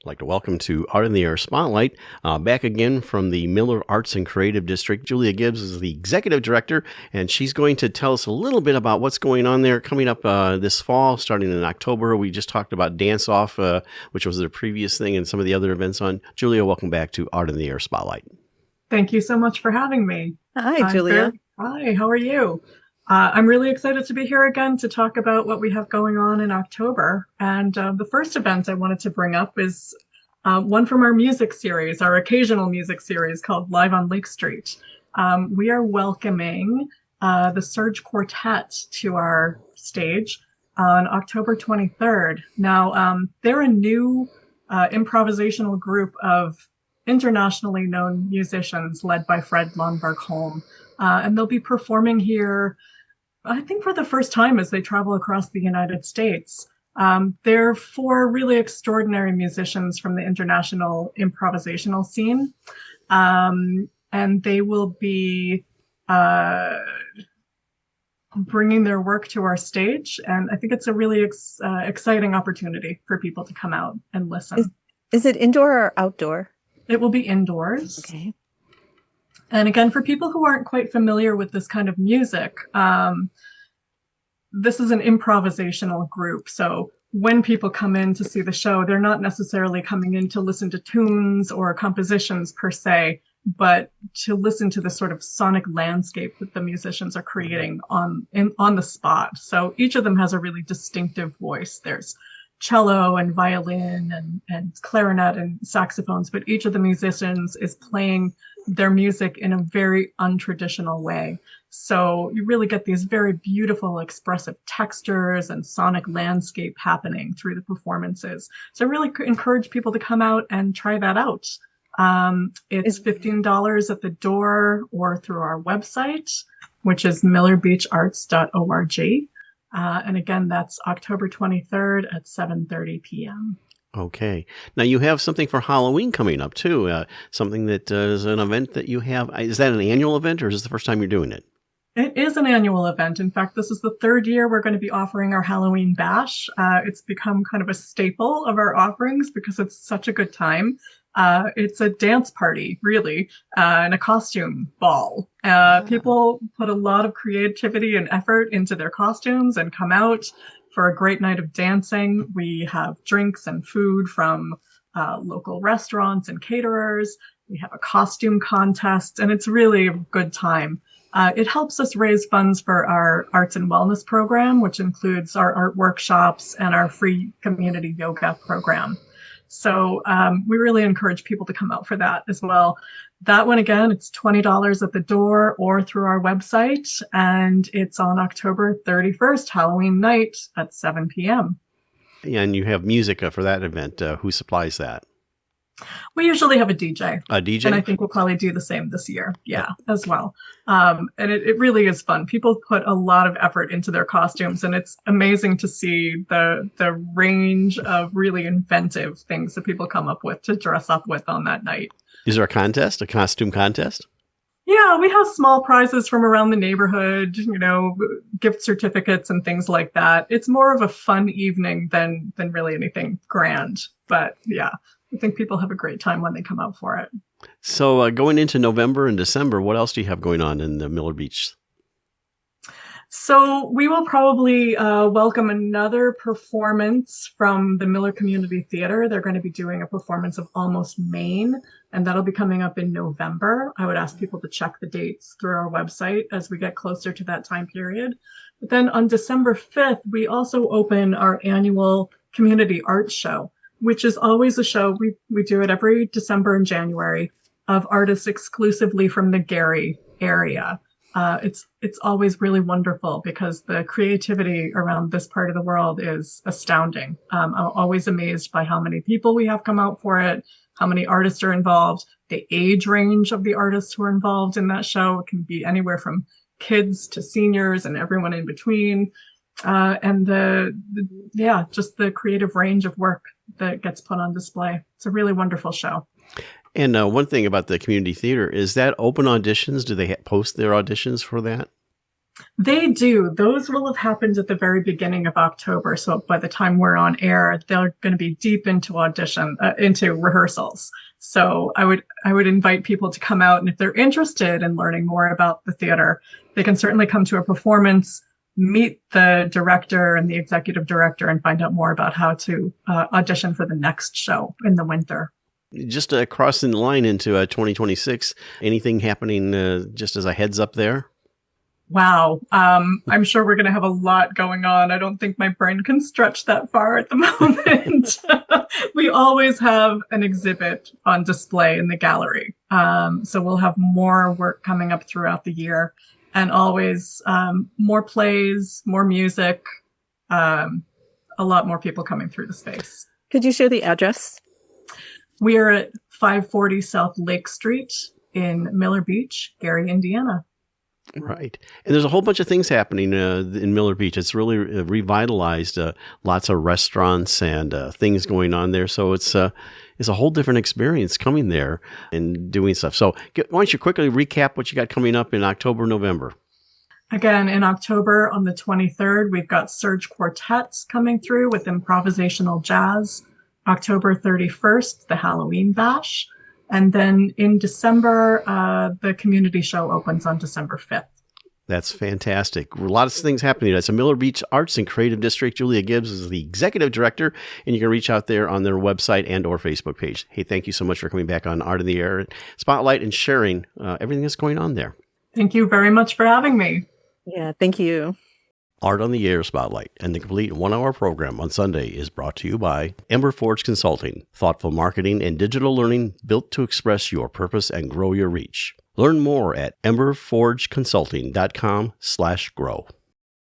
I'd like to welcome to Art in the Air Spotlight, back again from the Miller Arts and Creative District. Julia Gibbs is the executive director, and she's going to tell us a little bit about what's going on there coming up this fall, starting in October. We just talked about Dance Off, which was the previous thing, and some of the other events on. Julia, welcome back to Art in the Air Spotlight. Thank you so much for having me. Hi, Julia. Hi, how are you? I'm really excited to be here again to talk about what we have going on in October. And the first event I wanted to bring up is one from our music series, our occasional music series called Live on Lake Street. We are welcoming the Surge Quartet to our stage on October 23rd. Now, they're a new improvisational group of internationally known musicians led by Fred Lundberg-Holm. And they'll be performing here, I think, for the first time as they travel across the United States. They're four really extraordinary musicians from the international improvisational scene. And they will be bringing their work to our stage. And I think it's a really exciting opportunity for people to come out and listen. Is it indoor or outdoor? It will be indoors. Okay. And again, for people who aren't quite familiar with this kind of music, this is an improvisational group. So when people come in to see the show, they're not necessarily coming in to listen to tunes or compositions per se, but to listen to the sort of sonic landscape that the musicians are creating on the spot. So each of them has a really distinctive voice. There's cello and violin and clarinet and saxophones, but each of the musicians is playing their music in a very untraditional way. So you really get these very beautiful expressive textures and sonic landscape happening through the performances. So I really encourage people to come out and try that out. It's $15 at the door or through our website, which is millerbeacharts.org. And again, that's October 23rd at 7:30 p.m. Okay. Now, you have something for Halloween coming up, too. Something that is an event that you have. Is that an annual event, or is this the first time you're doing it? It is an annual event. In fact, this is the third year we're going to be offering our Halloween bash. It's become kind of a staple of our offerings because it's such a good time. It's a dance party, really, and a costume ball. People put a lot of creativity and effort into their costumes and come out for a great night of dancing. We have drinks and food from local restaurants and caterers. We have a costume contest, and it's really a good time. It helps us raise funds for our arts and wellness program, which includes our art workshops and our free community yoga program. So we really encourage people to come out for that as well. That one, again, it's $20 at the door or through our website, and it's on October 31st, Halloween night at 7 p.m. And you have music for that event. Who supplies that? We usually have a DJ. A DJ? And I think we'll probably do the same this year. Yeah, as well. And it really is fun. People put a lot of effort into their costumes, and it's amazing to see the range of really inventive things that people come up with to dress up with on that night. Is there a contest, a costume contest? Yeah, we have small prizes from around the neighborhood, gift certificates and things like that. It's more of a fun evening than really anything grand. But yeah, I think people have a great time when they come out for it. So going into November and December, what else do you have going on in the Miller Beach? So we will probably welcome another performance from the Miller Community Theater. They're going to be doing a performance of Almost Maine, and that'll be coming up in November. I would ask people to check the dates through our website as we get closer to that time period. But then on December 5th, we also open our annual community arts show, which is always a show. We do it every December and January of artists exclusively from the Gary area. It's always really wonderful because the creativity around this part of the world is astounding. I'm always amazed by how many people we have come out for it, how many artists are involved, the age range of the artists who are involved in that show. It can be anywhere from kids to seniors and everyone in between. And just the creative range of work that gets put on display. It's a really wonderful show. And one thing about the community theater, is that open auditions? Do they post their auditions for that? They do. Those will have happened at the very beginning of October. So by the time we're on air, they're going to be deep into into rehearsals. So I would invite people to come out, and if they're interested in learning more about the theater, they can certainly come to a performance, meet the director and the executive director, and find out more about how to audition for the next show in the winter. Just crossing the line into 2026, anything happening just as a heads up there? Wow. I'm sure we're going to have a lot going on. I don't think my brain can stretch that far at the moment. We always have an exhibit on display in the gallery. So we'll have more work coming up throughout the year, and always more plays, more music, a lot more people coming through the space. Could you share the address? We are at 540 South Lake Street in Miller Beach, Gary, Indiana. Right. And there's a whole bunch of things happening in Miller Beach. It's really revitalized, lots of restaurants and things going on there. So it's a whole different experience coming there and doing stuff. So why don't you quickly recap what you got coming up in October, November? Again, in October on the 23rd, we've got Surge Quartets coming through with improvisational jazz. October 31st, the Halloween Bash. And then in December, the community show opens on December 5th. That's fantastic. A lot of things happening. That's a Miller Beach Arts and Creative District. Julia Gibbs is the executive director, and you can reach out there on their website and or Facebook page. Hey, thank you so much for coming back on Art in the Air Spotlight and sharing everything that's going on there. Thank you very much for having me. Yeah, thank you. Art on the Air Spotlight and the complete 1-hour program on Sunday is brought to you by Ember Forge Consulting, thoughtful marketing and digital learning built to express your purpose and grow your reach. Learn more at emberforgeconsulting.com/grow.